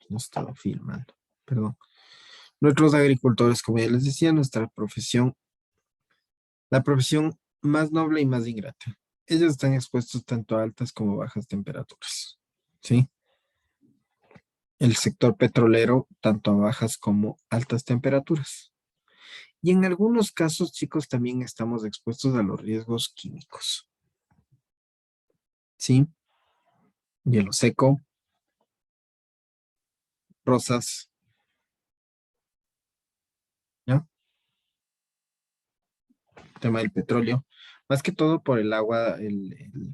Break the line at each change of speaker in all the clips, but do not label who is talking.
No estaba filmando, perdón. Nuestros agricultores, como ya les decía, nuestra profesión, la profesión más noble y más ingrata. Ellos están expuestos tanto a altas como bajas temperaturas, ¿sí? El sector petrolero, tanto a bajas como altas temperaturas. Y en algunos casos, chicos, también estamos expuestos a los riesgos químicos, ¿sí? Hielo seco, rosas, ¿ya? Tema del petróleo, más que todo por el agua, el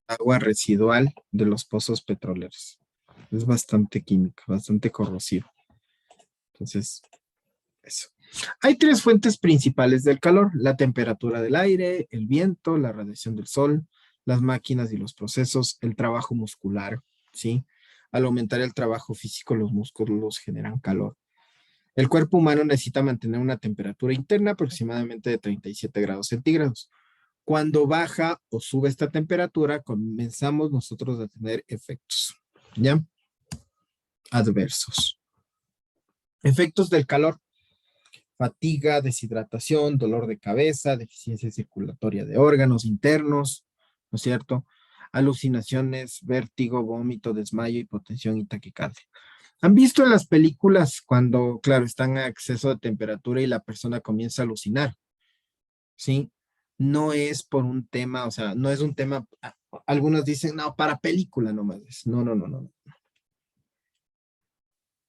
agua residual de los pozos petroleros. Es bastante químico, bastante corrosivo. Entonces, eso. Hay tres fuentes principales del calor: la temperatura del aire, el viento, la radiación del sol, las máquinas y los procesos, el trabajo muscular, ¿sí? Al aumentar el trabajo físico, los músculos generan calor. El cuerpo humano necesita mantener una temperatura interna aproximadamente de 37 grados centígrados. Cuando baja o sube esta temperatura, comenzamos nosotros a tener efectos, ¿ya? Adversos. Efectos del calor: fatiga, deshidratación, dolor de cabeza, deficiencia circulatoria de órganos internos, ¿no es cierto? Alucinaciones, vértigo, vómito, desmayo, hipotensión y taquicardia. ¿Han visto en las películas cuando, claro, están a exceso de temperatura y la persona comienza a alucinar? ¿Sí? No es por un tema, o sea, no es un tema, algunos dicen, no, para película nomás es. No, no, no, no.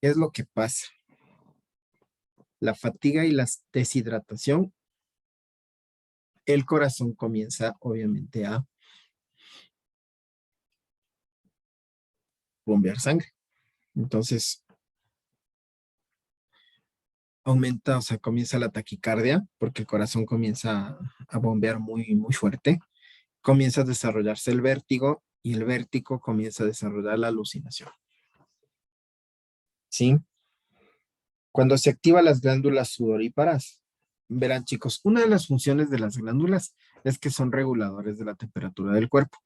¿Qué es lo que pasa? La fatiga y la deshidratación, el corazón comienza obviamente a bombear sangre. Entonces, aumenta, o sea, comienza la taquicardia porque el corazón comienza a bombear muy, muy fuerte. Comienza a desarrollarse el vértigo y el vértigo comienza a desarrollar la alucinación. ¿Sí? Cuando se activan las glándulas sudoríparas, verán chicos, una de las funciones de las glándulas es que son reguladores de la temperatura del cuerpo.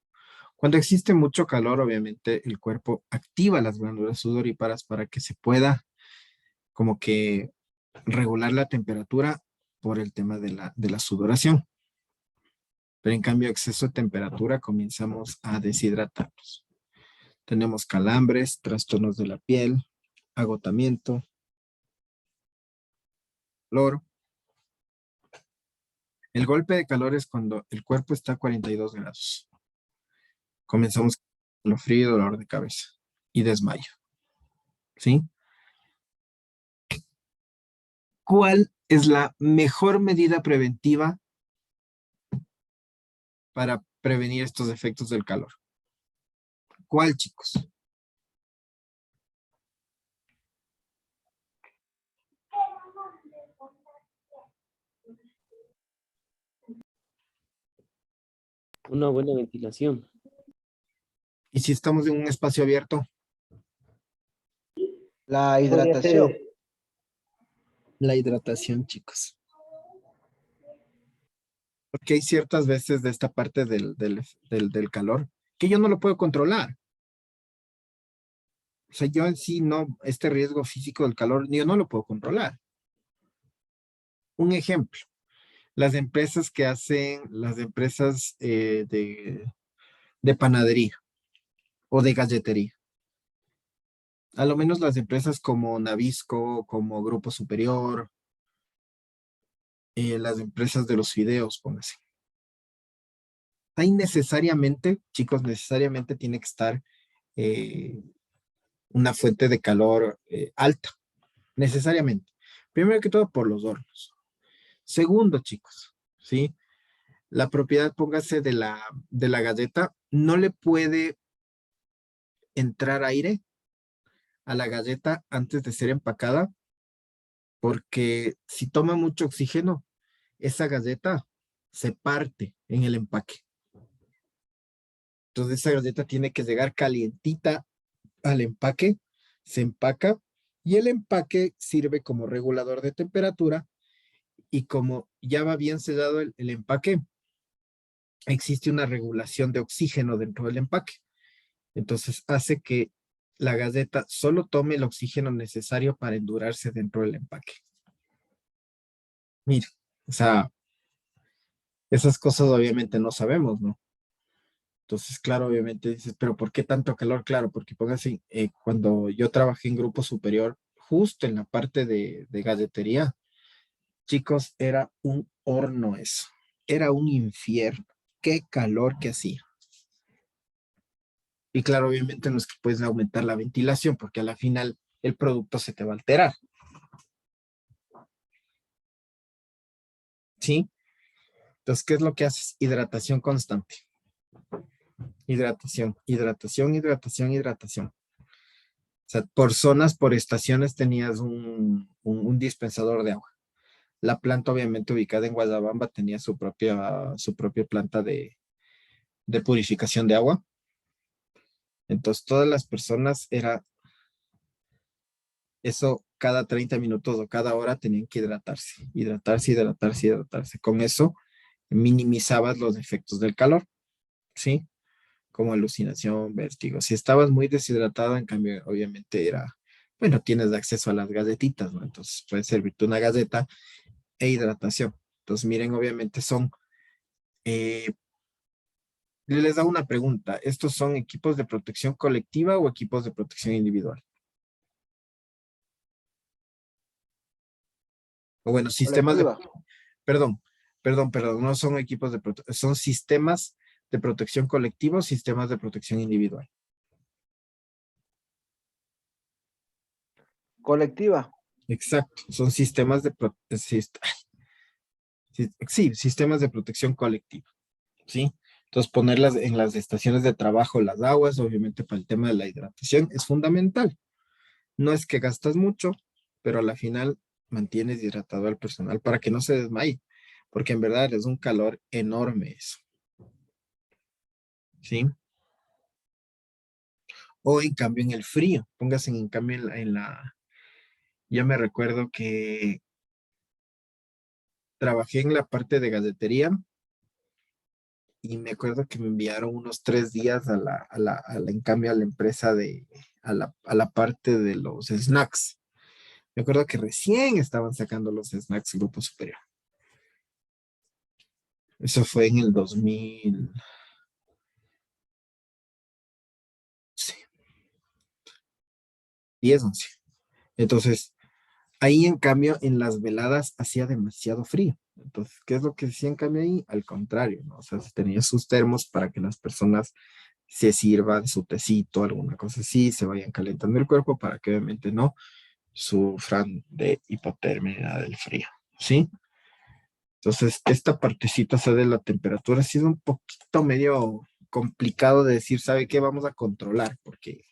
Cuando existe mucho calor, obviamente el cuerpo activa las glándulas sudoríparas para que se pueda como que regular la temperatura por el tema de la sudoración. Pero en cambio, exceso de temperatura comenzamos a deshidratarnos. Tenemos calambres, trastornos de la piel, agotamiento, dolor. El golpe de calor es cuando el cuerpo está a 42 grados. Comenzamos con lo frío y dolor de cabeza y desmayo. ¿Sí? ¿Cuál es la mejor medida preventiva para prevenir estos efectos del calor? ¿Cuál, chicos?
Una buena ventilación.
¿Y si estamos en un espacio abierto?
La
Podría
hidratación.
ser
La hidratación, chicos. Porque hay ciertas veces de esta parte del calor que yo no lo puedo controlar. O sea, yo en sí no, este riesgo físico del calor, yo no lo puedo controlar. Un ejemplo, las empresas que hacen, las empresas de panadería o de galletería. A lo menos las empresas como Navisco, como Grupo Superior, las empresas de los fideos, póngase. Ahí necesariamente, chicos, necesariamente tiene que estar eh, una fuente de calor alta, necesariamente. Primero que todo por los hornos. Segundo, chicos, ¿sí? La propiedad, póngase de la galleta, no le puede entrar aire a la galleta antes de ser empacada, porque si toma mucho oxígeno, esa galleta se parte en el empaque. Entonces esa galleta tiene que llegar calientita al empaque, se empaca y el empaque sirve como regulador de temperatura y como ya va bien sellado el empaque, existe una regulación de oxígeno dentro del empaque. Entonces hace que la galleta solo tome el oxígeno necesario para endurarse dentro del empaque. Mire, o sea, esas cosas obviamente no sabemos, ¿no? Entonces, claro, obviamente dices, pero ¿por qué tanto calor? Claro, porque póngase, cuando yo trabajé en grupo superior, justo en la parte de galletería, chicos, era un horno eso, era un infierno. Qué calor que hacía. Y claro, obviamente no es que puedes aumentar la ventilación, porque a la final el producto se te va a alterar, ¿sí? Entonces, ¿qué es lo que haces? Hidratación constante. Hidratación, hidratación, hidratación, hidratación. O sea, por zonas, por estaciones tenías un dispensador de agua. La planta, obviamente, ubicada en Guadabamba, tenía su propia planta de purificación de agua. Entonces, todas las personas era eso, cada 30 minutos o cada hora tenían que hidratarse, hidratarse, hidratarse, hidratarse. Con eso minimizabas los efectos del calor, ¿sí? Como alucinación, vértigo. Si estabas muy deshidratado, en cambio, obviamente era, bueno, tienes acceso a las galletitas, ¿no? Entonces puede servirte una galleta e hidratación. Entonces, miren, obviamente eh, les da una pregunta. ¿Estos son equipos de protección colectiva o equipos de protección individual? O bueno, sistemas de,
Colectiva.
perdón, perdón, no son equipos de protección, son sistemas de protección colectiva o sistemas de protección individual.
Colectiva.
Exacto, son sistemas de sí, sistemas de protección colectiva, ¿sí? Entonces, ponerlas en las estaciones de trabajo, las aguas, obviamente para el tema de la hidratación, es fundamental. No es que gastas mucho, pero a la final mantienes hidratado al personal para que no se desmaye, porque en verdad es un calor enorme eso, ¿sí? O en cambio en el frío, póngase en cambio yo me recuerdo que trabajé en la parte de galletería y me acuerdo que me enviaron unos 3 días en cambio a la empresa a la parte de los snacks. Me acuerdo que recién estaban sacando los snacks Grupo Superior. Eso fue en el 2000, sí, 10, 11. Entonces, ahí en cambio, en las veladas hacía demasiado frío. Entonces, ¿qué es lo que decía en cambio ahí? Al contrario, ¿no? O sea, se tenía sus termos para que las personas se sirvan su tecito, alguna cosa así, se vayan calentando el cuerpo para que obviamente no sufran de hipotermia del frío, ¿sí? Entonces, esta partecita, o sea, de la temperatura ha sido un poquito medio complicado de decir, ¿sabe qué? Vamos a controlar, porque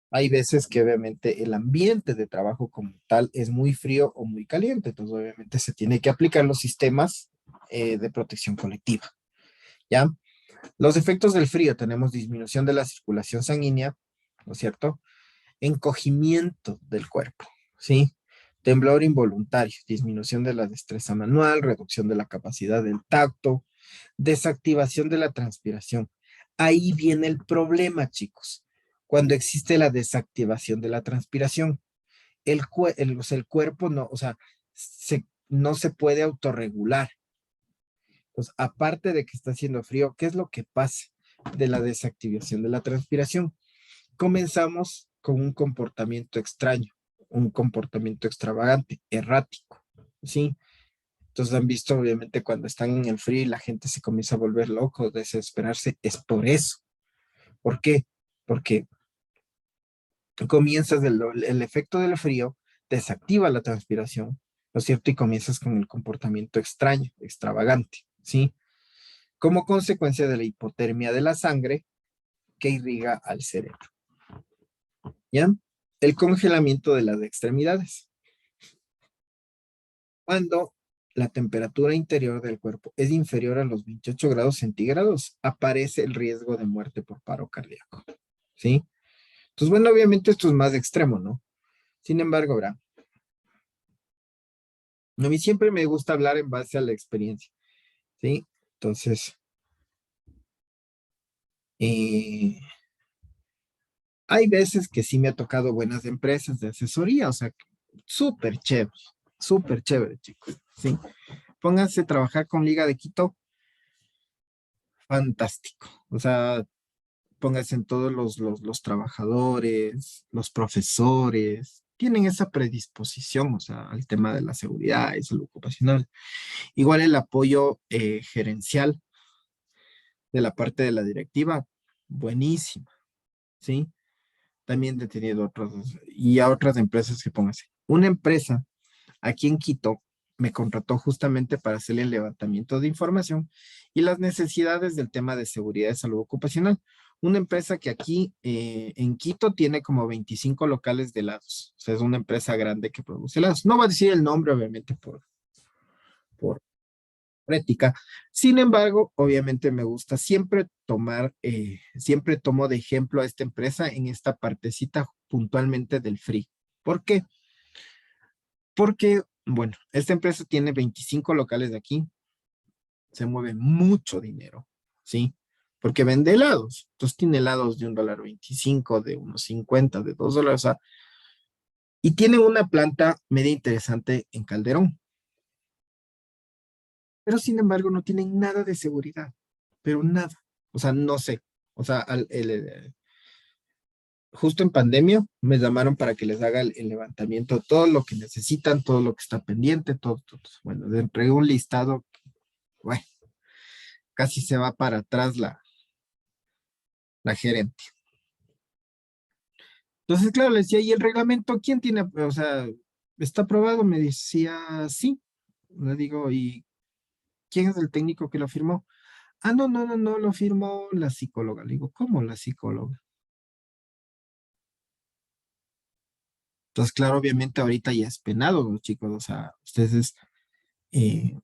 hay veces que obviamente el ambiente de trabajo como tal es muy frío o muy caliente, entonces obviamente se tiene que aplicar los sistemas de protección colectiva, ¿ya? Los efectos del frío, tenemos disminución de la circulación sanguínea, ¿no es cierto? Encogimiento del cuerpo, ¿sí? Temblor involuntario, disminución de la destreza manual, reducción de la capacidad del tacto, desactivación de la transpiración. Ahí viene el problema, chicos. Cuando existe la desactivación de la transpiración, o sea, el cuerpo no, o sea, no se puede autorregular. Entonces, aparte de que está haciendo frío, ¿qué es lo que pasa de la desactivación de la transpiración? Comenzamos con un comportamiento extraño, un comportamiento extravagante, errático, ¿sí? Entonces han visto, obviamente, cuando están en el frío y la gente se comienza a volver loco, desesperarse, es por eso. ¿Por qué? Porque comienzas el efecto del frío, desactiva la transpiración, ¿no es cierto? Y comienzas con el comportamiento extraño, extravagante, ¿sí? Como consecuencia de la hipotermia de la sangre que irriga al cerebro, ¿ya? El congelamiento de las extremidades. Cuando la temperatura interior del cuerpo es inferior a los 28 grados centígrados, aparece el riesgo de muerte por paro cardíaco, ¿sí? Entonces, bueno, obviamente esto es más extremo, ¿no? Sin embargo, verá, a mí siempre me gusta hablar en base a la experiencia, ¿sí? Entonces, eh, Hay veces que sí me ha tocado buenas empresas de asesoría, o sea, súper chévere, chicos, ¿sí? Pónganse a trabajar con Liga de Quito, fantástico. O sea, pónganse en todos los trabajadores, los profesores, tienen esa predisposición, o sea, al tema de la seguridad y salud ocupacional. Igual el apoyo gerencial de la parte de la directiva, buenísima, ¿sí? También he tenido otros, y a otras empresas que pónganse. Una empresa aquí en Quito me contrató justamente para hacerle el levantamiento de información y las necesidades del tema de seguridad y salud ocupacional. Una empresa que aquí en Quito tiene como 25 locales de helados. O sea, es una empresa grande que produce helados. No voy a decir el nombre, obviamente, por ética. Sin embargo, obviamente me gusta siempre tomar, siempre tomo de ejemplo a esta empresa en esta partecita puntualmente del free. ¿Por qué? Porque, bueno, esta empresa tiene 25 locales de aquí, se mueve mucho dinero, ¿sí? Porque vende helados. Entonces tiene helados de $1.25, de unos 50, de $2, o sea, y tiene una planta media interesante en Calderón. Pero sin embargo no tienen nada de seguridad, pero nada. O sea, no sé. O sea, justo en pandemia me llamaron para que les haga el levantamiento de todo lo que necesitan, todo lo que está pendiente, todo, todo. Bueno, les entregué un listado, bueno, casi se va para atrás la gerente. Entonces, claro, le decía, ¿y el reglamento quién tiene? O sea, ¿está aprobado? Me decía, sí. Le digo, ¿y quién es el técnico que lo firmó? Ah, no, no, no, no, lo firmó la psicóloga. Le digo, ¿cómo la psicóloga? Entonces, claro, obviamente ahorita ya es penado, los chicos, o sea, ustedes eh,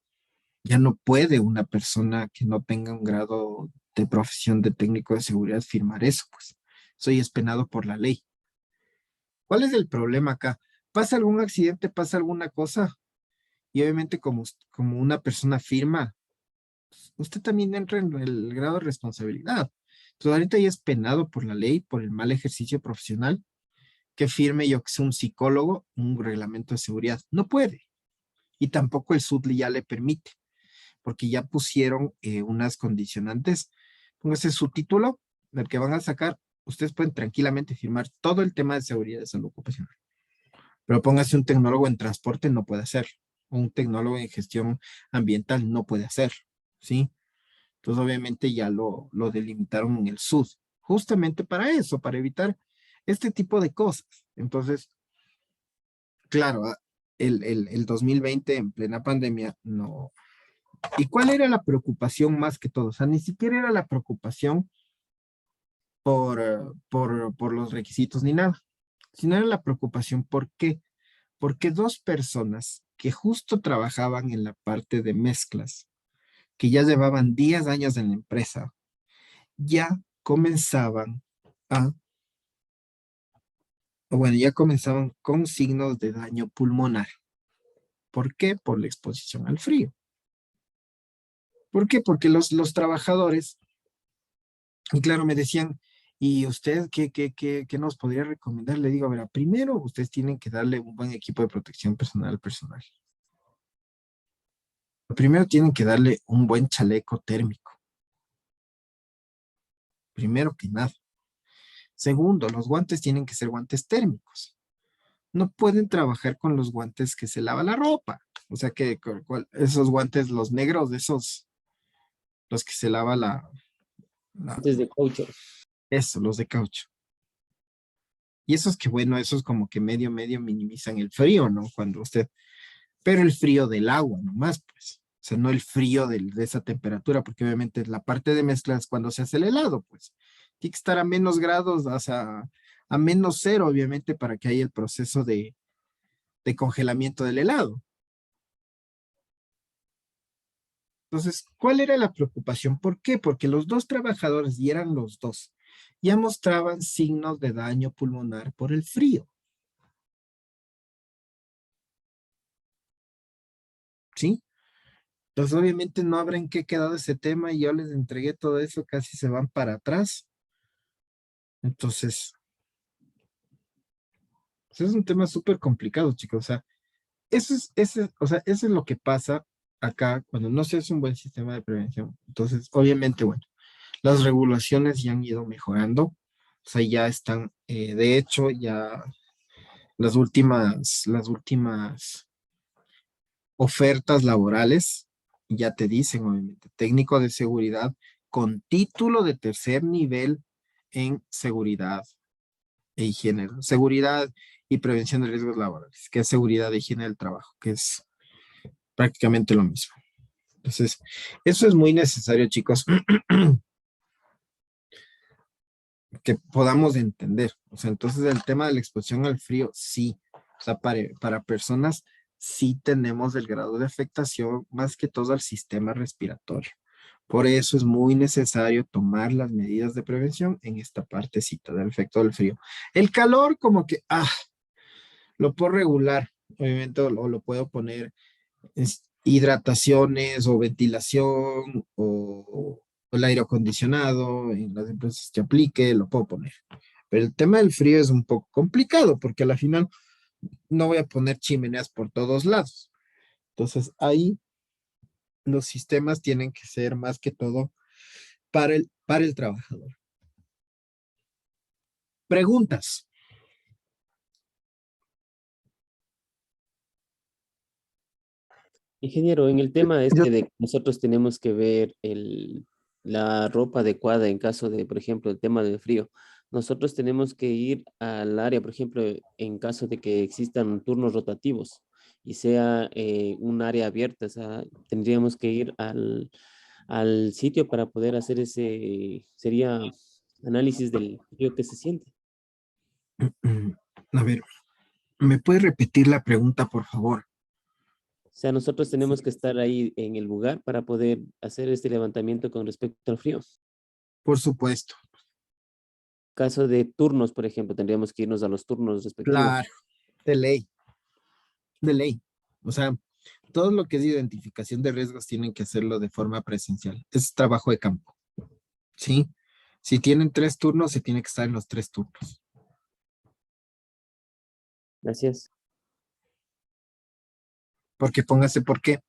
ya no puede una persona que no tenga un grado de profesión de técnico de seguridad firmar eso, pues. Eso ya es penado por la ley. ¿Cuál es el problema acá? ¿Pasa algún accidente, pasa alguna cosa? Y obviamente como una persona firma, usted también entra en el grado de responsabilidad. Entonces ahorita ya es penado por la ley, por el mal ejercicio profesional, que firme yo que soy un psicólogo un reglamento de seguridad. No puede. Y tampoco el SUDLI ya le permite, porque ya pusieron unas condicionantes. Póngase su título, del que van a sacar, ustedes pueden tranquilamente firmar todo el tema de seguridad de salud ocupacional. Pero póngase un tecnólogo en transporte, no puede hacerlo. Un tecnólogo en gestión ambiental no puede hacerlo, ¿sí? Entonces, obviamente ya lo delimitaron en el SUD, justamente para eso, para evitar este tipo de cosas. Entonces, claro, el 2020 en plena pandemia, no. ¿Y cuál era la preocupación más que todo? O sea, ni siquiera era la preocupación por los requisitos ni nada, sino era la preocupación ¿por qué? Porque dos personas que justo trabajaban en la parte de mezclas, que ya llevaban 10 años en la empresa, ya comenzaban a, o bueno, ya comenzaban con signos de daño pulmonar. ¿Por qué? Por la exposición al frío. ¿Por qué? Porque los trabajadores, y claro, me decían, ¿y usted qué nos podría recomendar? Le digo, a ver, primero ustedes tienen que darle un buen equipo de protección personal al personal. Primero tienen que darle un buen chaleco térmico, primero que nada. Segundo, los guantes tienen que ser guantes térmicos. No pueden trabajar con los guantes que se lava la ropa. O sea que esos guantes, los negros, esos, los que se lava
Desde caucho.
eso, los de caucho. Y esos que, bueno, esos como que medio minimizan el frío, ¿no? Cuando usted, pero el frío del agua nomás, pues. O sea, no el frío de esa temperatura, porque obviamente la parte de mezclas cuando se hace el helado, pues. Tiene que estar a menos grados, o sea, a menos cero, obviamente, para que haya el proceso de congelamiento del helado. Entonces, ¿cuál era la preocupación? ¿Por qué? Porque los dos trabajadores, y eran los dos, ya mostraban signos de daño pulmonar por el frío, ¿sí? Entonces, obviamente no habrá en qué quedado ese tema y yo les entregué todo eso, casi se van para atrás. Entonces, Ese es un tema súper complicado, chicos. O sea, eso es lo que pasa acá cuando no se hace un buen sistema de prevención. Entonces, obviamente, bueno, las regulaciones ya han ido mejorando. O sea, ya están, de hecho, ya las últimas ofertas laborales ya te dicen, obviamente, técnico de seguridad con título de tercer nivel en seguridad e higiene, seguridad y prevención de riesgos laborales, que es seguridad e higiene del trabajo, que es prácticamente lo mismo. Entonces, eso es muy necesario, chicos, que podamos entender. O sea, entonces el tema de la exposición al frío, sí. O sea, para personas sí tenemos el grado de afectación más que todo al sistema respiratorio. Por eso es muy necesario tomar las medidas de prevención en esta partecita del efecto del frío. El calor como que, lo puedo regular, obviamente, o lo puedo poner hidrataciones o ventilación o el aire acondicionado en las empresas que aplique, lo puedo poner. Pero el tema del frío es un poco complicado porque a la final no voy a poner chimeneas por todos lados. Entonces ahí los sistemas tienen que ser más que todo para el trabajador. Preguntas.
Ingeniero, en el tema de que nosotros tenemos que ver la ropa adecuada en caso de, por ejemplo, el tema del frío, nosotros tenemos que ir al área, por ejemplo, en caso de que existan turnos rotativos y sea un área abierta, o sea, tendríamos que ir al sitio para poder hacer sería análisis del frío que se siente.
A ver, ¿me puedes repetir la pregunta, por favor?
O sea, nosotros tenemos que estar ahí en el lugar para poder hacer este levantamiento con respecto al frío.
Por supuesto.
Caso de turnos, por ejemplo, tendríamos que irnos a los turnos respectivos.
Claro, de ley, de ley. O sea, todo lo que es identificación de riesgos tienen que hacerlo de forma presencial. Es trabajo de campo, ¿sí? Si tienen 3 turnos, se tiene que estar en los 3 turnos.
Gracias.
Porque póngase por qué.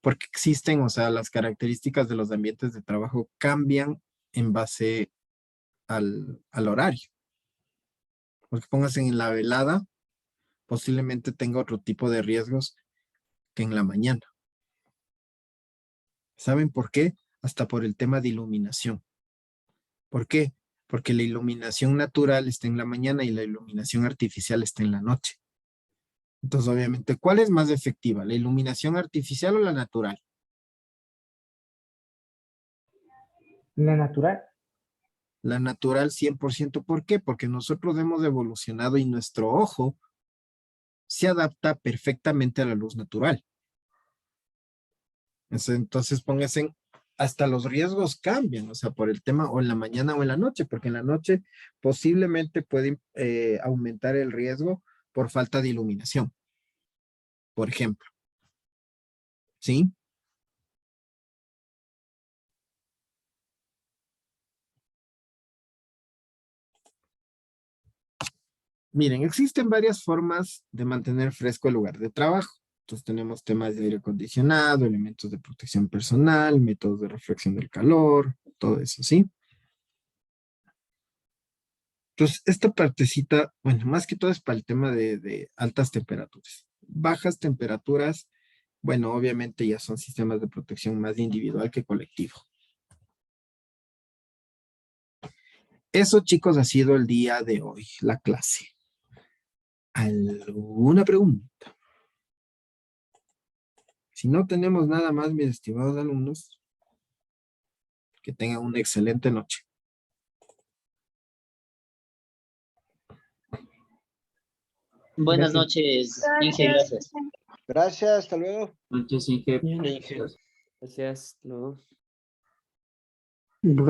Porque existen, o sea, las características de los ambientes de trabajo cambian en base al horario. Porque póngase en la velada, posiblemente tenga otro tipo de riesgos que en la mañana. ¿Saben por qué? Hasta por el tema de iluminación. ¿Por qué? Porque la iluminación natural está en la mañana y la iluminación artificial está en la noche. Entonces, obviamente, ¿cuál es más efectiva? ¿La iluminación artificial o la natural?
La natural.
La natural 100%. ¿Por qué? Porque nosotros hemos evolucionado y nuestro ojo se adapta perfectamente a la luz natural. Entonces, pónganse, hasta los riesgos cambian, o sea, por el tema o en la mañana o en la noche, porque en la noche posiblemente puede aumentar el riesgo por falta de iluminación, por ejemplo. ¿Sí? Miren, existen varias formas de mantener fresco el lugar de trabajo. Entonces tenemos temas de aire acondicionado, elementos de protección personal, métodos de reflexión del calor, todo eso, ¿sí? Entonces, esta partecita, bueno, más que todo es para el tema de altas temperaturas. Bajas temperaturas, bueno, obviamente ya son sistemas de protección más individual que colectivo. Eso, chicos, ha sido el día de hoy, la clase. ¿Alguna pregunta? Si no tenemos nada más, mis estimados alumnos, que tengan una excelente noche.
Buenas noches, Inge, gracias.
Gracias, hasta luego.
Noches, Inge.
Gracias. Luego.